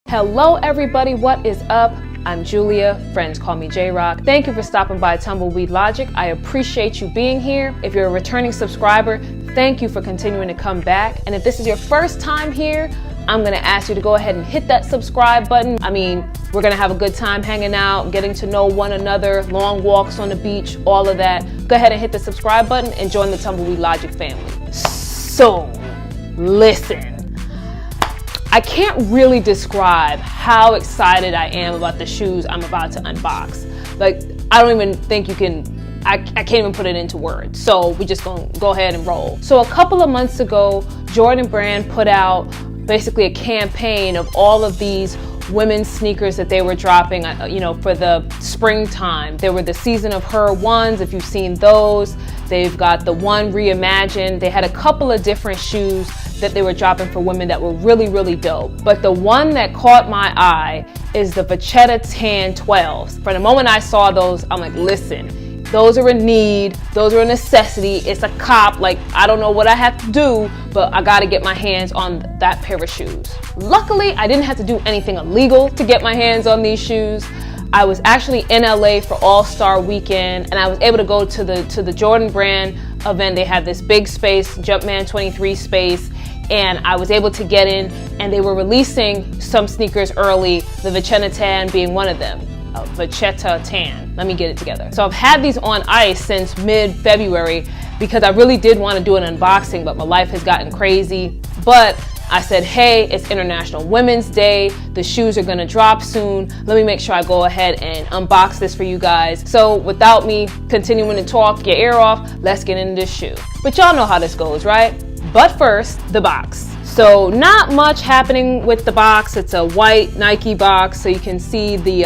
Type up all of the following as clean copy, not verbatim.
Hello everybody, what is up? I'm Julia, friends call me J-Rock. Thank you for stopping by Tumbleweed Logic. I appreciate you being here. If you're a returning subscriber, thank you for continuing to come back. And if this is your first time here, I'm gonna ask you to go ahead and hit that subscribe button. I mean, we're gonna have a good time hanging out, getting to know one another, long walks on the beach, all of that. Go ahead and hit the subscribe button and join the Tumbleweed Logic family. So, listen. I can't really describe how excited I am about the shoes I'm about to unbox. Like, I don't even think you can, I can't even put it into words. So we're just gonna go ahead and roll. So a couple of months ago, Jordan Brand put out basically a campaign of all of these women's sneakers that they were dropping, for the springtime. There were the Season of Her ones, if you've seen those. They've got the One Reimagined. They had a couple of different shoes that they were dropping for women that were really, really dope. But the one that caught my eye is the Vachetta Tan 12s. From the moment I saw those, I'm like, listen, those are a need, those are a necessity, it's a cop, like, I don't know what I have to do, but I gotta get my hands on that pair of shoes. Luckily, I didn't have to do anything illegal to get my hands on these shoes. I was actually in LA for All-Star Weekend, and I was able to go to the Jordan Brand event. They had this big space, Jumpman 23 space, and I was able to get in, and they were releasing some sneakers early, the Vachetta Tan being one of them. Vachetta Tan, let me get it together. So I've had these on ice since mid-February because I really did want to do an unboxing, but my life has gotten crazy. But I said, hey, it's International Women's Day. The shoes are gonna drop soon. Let me make sure I go ahead and unbox this for you guys. So without me continuing to talk your ear off, let's get into this shoe. But y'all know how this goes, right? But first, the box. So not much happening with the box. It's a white Nike box, so you can see the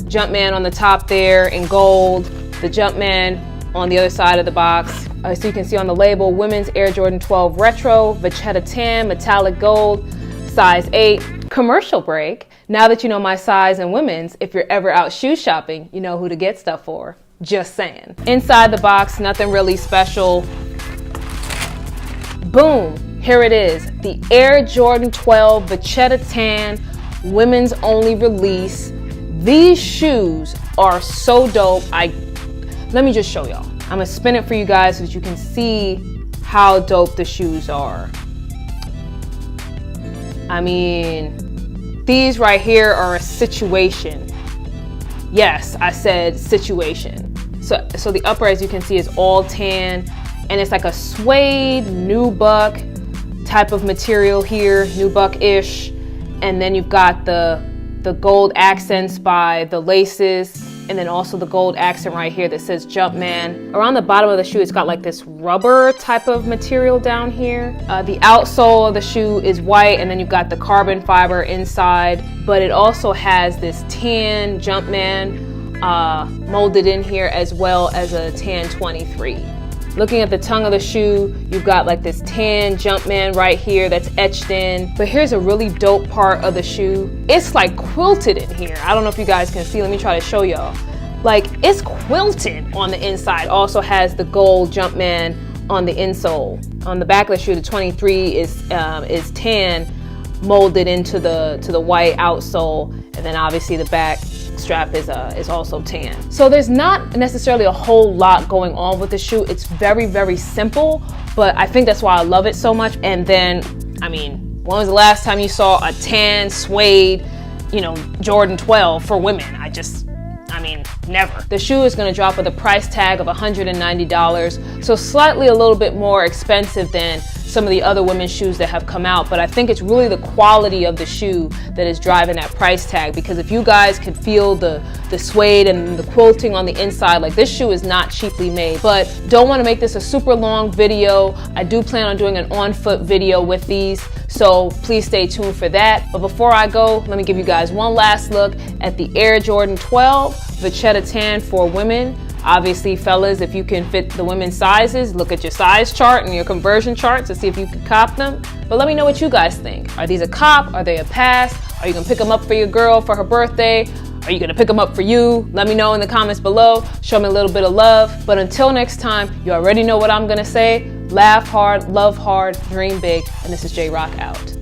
Jumpman on the top there in gold, the Jumpman on the other side of the box. So you can see on the label, Women's Air Jordan 12 Retro, Vachetta Tan, metallic gold, size 8. Commercial break. Now that you know my size in women's, if you're ever out shoe shopping, you know who to get stuff for. Just saying. Inside the box, nothing really special. Boom, here it is. The Air Jordan 12 Vachetta Tan, women's only release. These shoes are so dope. Let me just show y'all. I'm gonna spin it for you guys so that you can see how dope the shoes are. I mean, these right here are a situation. Yes, I said situation. So the upper, as you can see, is all tan, and it's like a suede nubuck type of material here, nubuck-ish. And then you've got the gold accents by the laces, and then also the gold accent right here that says Jumpman. Around the bottom of the shoe, it's got like this rubber type of material down here. The outsole of the shoe is white, and then you've got the carbon fiber inside, but it also has this tan Jumpman molded in here, as well as a tan 23. Looking at the tongue of the shoe, you've got like this tan Jumpman right here that's etched in. But here's a really dope part of the shoe. It's like quilted in here. I don't know if you guys can see. Let me try to show y'all. Like, it's quilted on the inside. Also has the gold Jumpman on the insole. On the back of the shoe, the 23 is tan, molded into the white outsole, and then obviously the back strap is also tan. So there's not necessarily a whole lot going on with the shoe. It's very, very simple, but I think that's why I love it so much. And then, I mean, when was the last time you saw a tan suede, Jordan 12 for women? I mean, never. The shoe is gonna drop with a price tag of $190, so slightly a little bit more expensive than some of the other women's shoes that have come out, but I think it's really the quality of the shoe that is driving that price tag, because if you guys could feel the suede and the quilting on the inside, like, this shoe is not cheaply made. But don't want to make this a super long video. I do plan on doing an on-foot video with these, so please stay tuned for that. But before I go, let me give you guys one last look at the Air Jordan 12 Vachetta Tan for women. Obviously, fellas, if you can fit the women's sizes, look at your size chart and your conversion chart to see if you can cop them. But let me know what you guys think. Are these a cop? Are they a pass? Are you gonna pick them up for your girl for her birthday? Are you gonna pick them up for you? Let me know in the comments below. Show me a little bit of love. But until next time, you already know what I'm gonna say. Laugh hard, love hard, dream big. And this is J-Rock out.